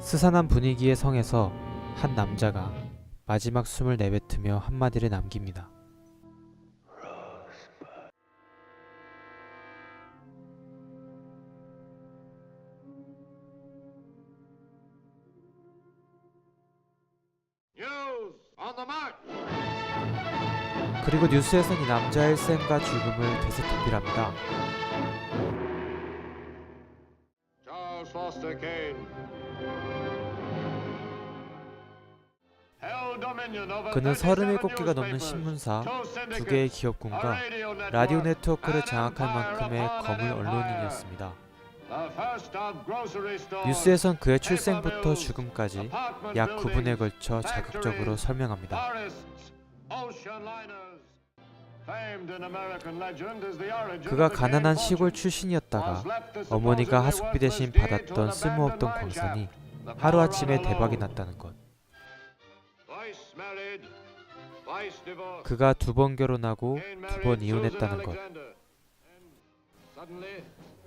스산한 분위기의 성에서 한 남자가 마지막 숨을 내뱉으며 한마디를 남깁니다. 그리고 뉴스에선 이 남자의 일생과 죽음을 대세토필합니다. 그는 37개가 넘는 신문사, 2개의 기업군과 라디오 네트워크를 장악할 만큼의 거물 언론인이었습니다. 뉴스에선 그의 출생부터 죽음까지 약 9분에 걸쳐 자극적으로 설명합니다. 그가 가난한 시골 출신이었다가 어머니가 하숙비 대신 받았던 쓸모없던 광산이 하루아침에 대박이 났다는 것. 그가 2번 결혼하고 2번 이혼했다는 것.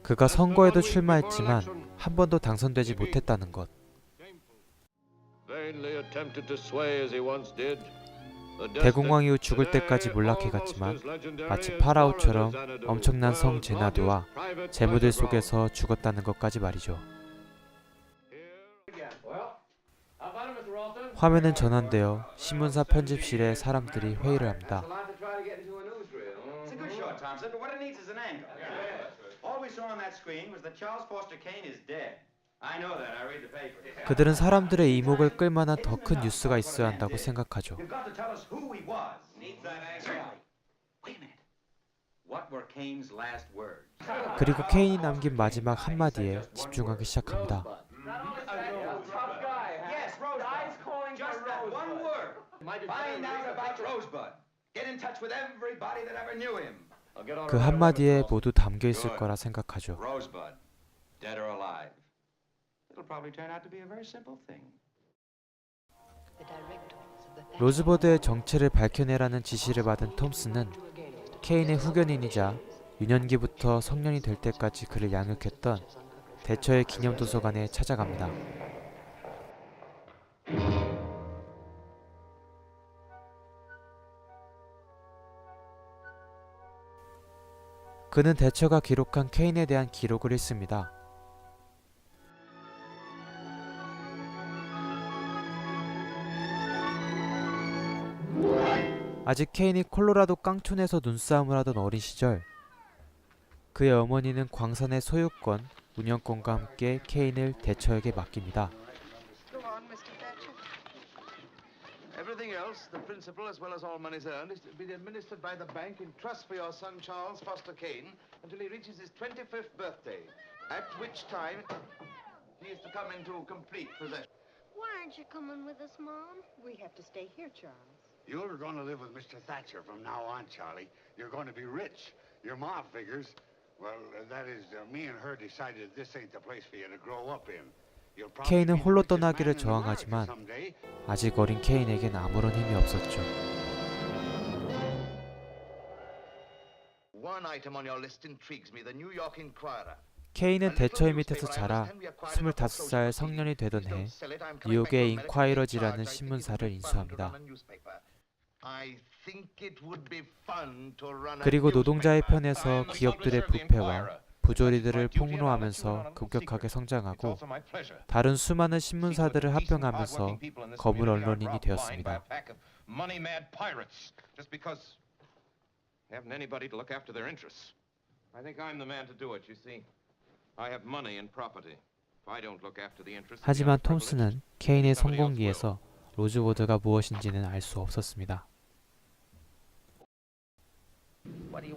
그가 선거에도 출마했지만 한 번도 당선되지 못했다는 것. 대공황 이후 죽을 때까지 몰락해갔지만 마치 파라오처럼 엄청난 성 제나드와 재무들 속에서 죽었다는 것까지 말이죠. 화면은 전환되어 신문사 편집실에 사람들이 회의를 합니다. 그들은 사람들의 이목을 끌만한 더 큰 뉴스가 있어야 한다고 생각하죠. 그리고 케인이 남긴 마지막 한마디에 집중하기 시작합니다. 그 한마디에 모두 담겨 있을 거라 생각하죠. 로즈버드의 정체를 밝혀내라는 지시를 받은 톰스는 케인의 후견인이자 유년기부터 성년이 될 때까지 그를 양육했던 대처의 기념도서관에 찾아갑니다. 그는 대처가 기록한 케인에 대한 기록을 읽습니다. 아직 케인이 콜로라도 깡촌에서 눈싸움을 하던 어린 시절, 그의 어머니는 광산의 소유권, 운영권과 함께 케인을 대처에게 맡깁니다. Everything else, the principal as well as all monies earned, is to be administered by the bank in trust for your son Charles Foster Kane until he reaches his 25th birthday, at which time he is to come into complete possession. Why aren't you coming with us, Mom? We have to stay here, Charles. You're going to live with Mr. Thatcher from now on, Charlie. You're going to be rich. Your ma figures, well, that is, me and her decided this ain't the place for you to grow up in. 케인은 홀로 떠나기를 저항하지만 아직 어린 케인에겐 아무런 힘이 없었죠. 케인은 대처의 밑에서 자라 25살 성년이 되던 해 뉴욕의 인콰이러지라는 신문사를 인수합니다. 그리고 노동자의 편에서 기업들의 부패와 부조리들을 폭로하면서 급격하게 성장하고 다른 수많은 신문사들을 합병하면서 거물 언론인이 되었습니다. 하지만 톰스는 케인의 성공기에서 로즈워드가 무엇인지는 알 수 없었습니다.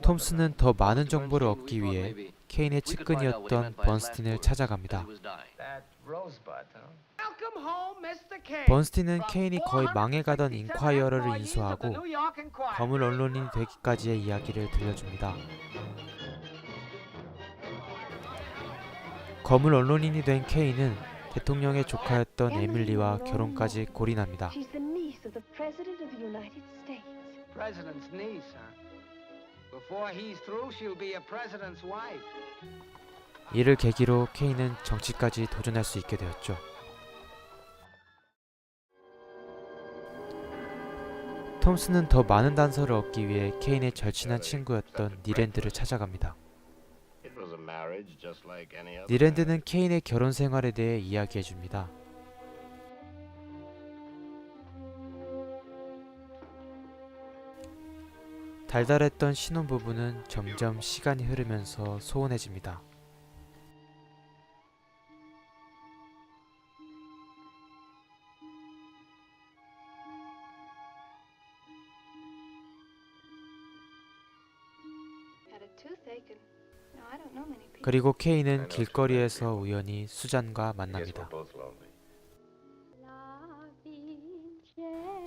톰스는 더 많은 정보를 얻기 위해 케인의 측근이었던 번스틴을 찾아갑니다. 번스틴은 케인이 거의 망해가던 인콰이어러를 인수하고 거물 언론인이 되기까지의 이야기를 들려줍니다. 거물 언론인이 된 케인은 대통령의 조카였던 에밀리와 결혼까지 골인합니다. 이를 계기로 케인은 정치까지 도전할 수 있게 되었죠. 톰스는 더 많은 단서를 얻기 위해 케인의 절친한 친구였던 니랜드를 찾아갑니다. 니랜드는 케인의 결혼 생활에 대해 이야기해줍니다. 달달했던 신혼부부는 점점 시간이 흐르면서 소원해집니다. 그리고 케인은 길거리에서 우연히 수잔과 만납니다.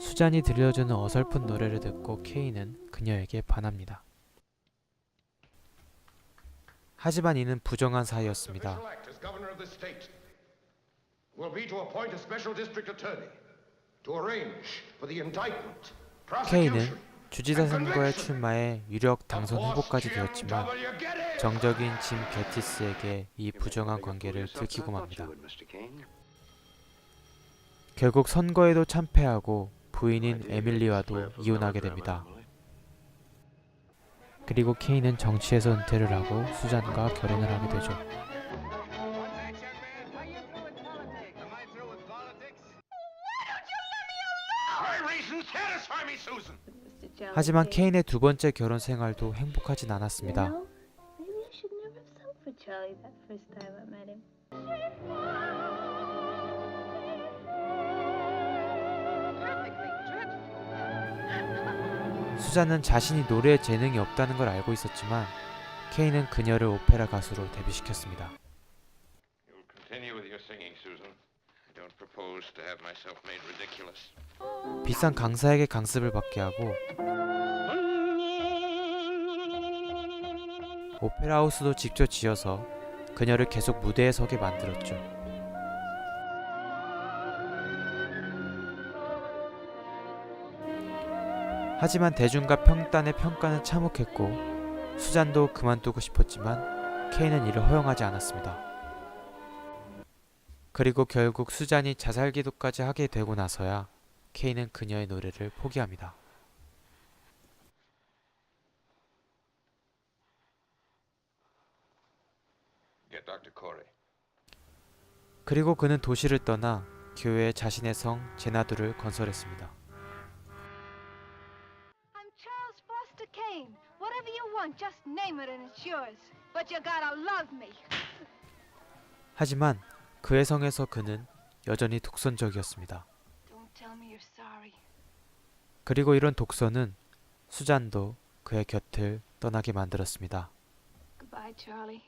수잔이 들려주는 어설픈 노래를 듣고 케인은 그녀에게 반합니다. 하지만 이는 부정한 사이였습니다. 케인은 주지사 선거에 출마해 유력 당선 후보까지 되었지만 정적인 짐 게티스에게 이 부정한 관계를 들키고 맙니다. 결국 선거에도 참패하고 부인인 에밀리와도 이혼하게 됩니다. 그리고 케인은 정치에서 은퇴를 하고 수잔과 결혼을 하게 되죠. 하지만 케인의 두 번째 결혼 생활도 행복하진 않았습니다. 수잔은 자신이 노래에 재능이 없다는 걸 알고 있었지만 케인은 그녀를 오페라 가수로 데뷔시켰습니다. 비싼 강사에게 강습을 받게 하고 오페라 하우스도 직접 지어서 그녀를 계속 무대에 서게 만들었죠. 하지만 대중과 평단의 평가는 참혹했고 수잔도 그만두고 싶었지만 케인은 이를 허용하지 않았습니다. 그리고 결국 수잔이 자살기도까지 하게 되고 나서야 케인은 그녀의 노래를 포기합니다. 그리고 그는 도시를 떠나 교회에 자신의 성 제나두를 건설했습니다. I'm Charles Foster Kane. Whatever you want, just name it and it's yours. But you gotta love me. 하지만 그의 성에서 그는 여전히 독선적이었습니다. Don't tell me you're sorry. 그리고 이런 독선은 수잔도 그의 곁을 떠나게 만들었습니다. Goodbye, Charlie.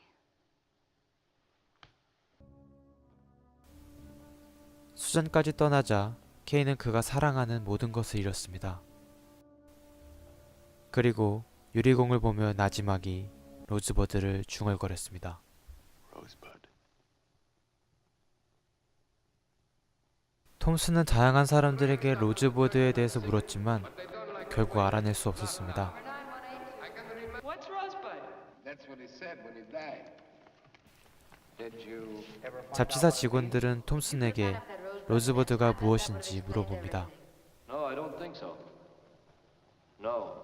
수잔까지 떠나자 케인은 그가 사랑하는 모든 것을 잃었습니다. 그리고 유리공을 보며 나지막이 로즈버드를 중얼거렸습니다. 톰스는 다양한 사람들에게 로즈버드에 대해서 물었지만 결국 알아낼 수 없었습니다. What's Rosebud? That's what he said when he died. Did you ever find 잡지사 직원들은 톰슨에게 로즈버드가 무엇인지 물어봅니다. No, I don't think so. No.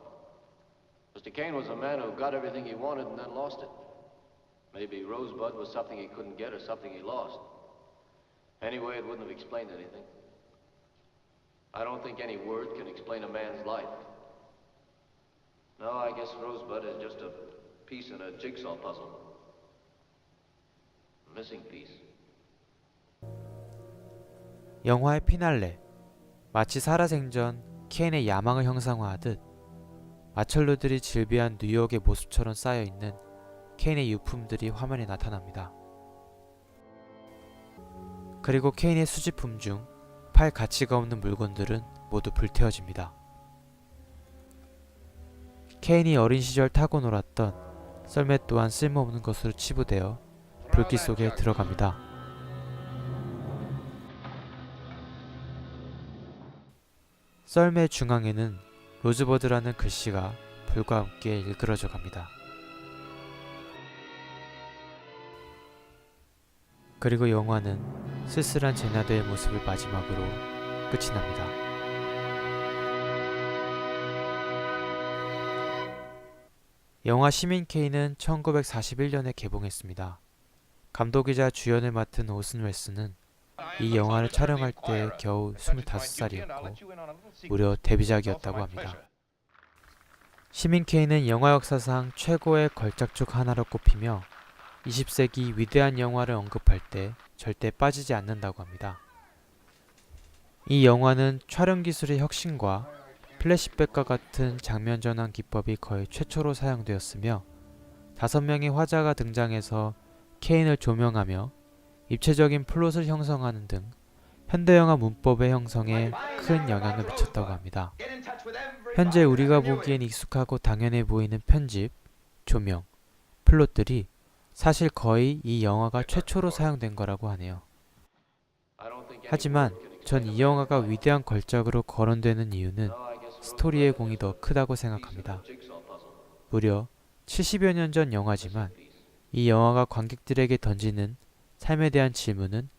Mr. Kane was a man who got everything he wanted and then lost it. Maybe Rosebud was something he couldn't get or something he lost. Anyway, it wouldn't have explained anything. I don't think any word can explain a man's life. No, I guess Rosebud is just a piece in a jigsaw puzzle. A missing piece. 영화의 피날레, 마치 살아생전 케인의 야망을 형상화하듯 마철로들이 질비한 뉴욕의 모습처럼 쌓여있는 케인의 유품들이 화면에 나타납니다. 그리고 케인의 수집품 중 팔 가치가 없는 물건들은 모두 불태워집니다. 케인이 어린 시절 타고 놀았던 썰매 또한 쓸모없는 것으로 치부되어 불길 속에 들어갑니다. 썰매 중앙에는 로즈버드라는 글씨가 불과 함께 일그러져 갑니다. 그리고 영화는 쓸쓸한 제나드의 모습을 마지막으로 끝이 납니다. 영화 시민 K는 1941년에 개봉했습니다. 감독이자 주연을 맡은 오슨 웰스는 이 영화를 촬영할 때 겨우 25살이었고 무려 데뷔작이었다고 합니다. 시민 K는 영화 역사상 최고의 걸작 중 하나로 꼽히며 20세기 위대한 영화를 언급할 때 절대 빠지지 않는다고 합니다. 이 영화는 촬영 기술의 혁신과 플래시백과 같은 장면 전환 기법이 거의 최초로 사용되었으며 5명의 화자가 등장해서 케인을 조명하며 입체적인 플롯을 형성하는 등 현대영화 문법의 형성에 큰 영향을 미쳤다고 합니다. 현재 우리가 보기엔 익숙하고 당연해 보이는 편집, 조명, 플롯들이 사실 거의 이 영화가 최초로 사용된 거라고 하네요. 하지만 전 이 영화가 위대한 걸작으로 거론되는 이유는 스토리의 공이 더 크다고 생각합니다. 무려 70여 년 전 영화지만 이 영화가 관객들에게 던지는 삶에 대한 질문은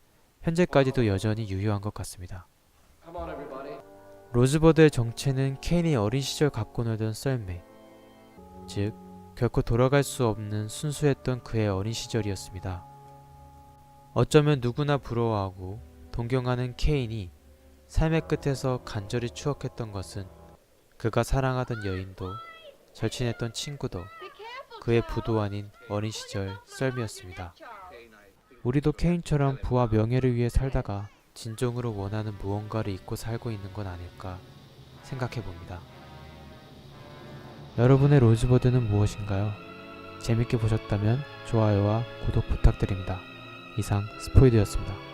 현재까지도 여전히 유효한 것 같습니다. 로즈버드의 정체는 케인이 어린 시절 갖고 놀던 썰매, 즉 결코 돌아갈 수 없는 순수했던 그의 어린 시절이었습니다. 어쩌면 누구나 부러워하고 동경하는 케인이 삶의 끝에서 간절히 추억했던 것은 그가 사랑하던 여인도 절친했던 친구도 그의 부도 아닌 어린 시절 썰매였습니다. 우리도 케인처럼 부와 명예를 위해 살다가 진정으로 원하는 무언가를 잊고 살고 있는 건 아닐까 생각해봅니다. 여러분의 로즈버드는 무엇인가요? 재밌게 보셨다면 좋아요와 구독 부탁드립니다. 이상 스포이드였습니다.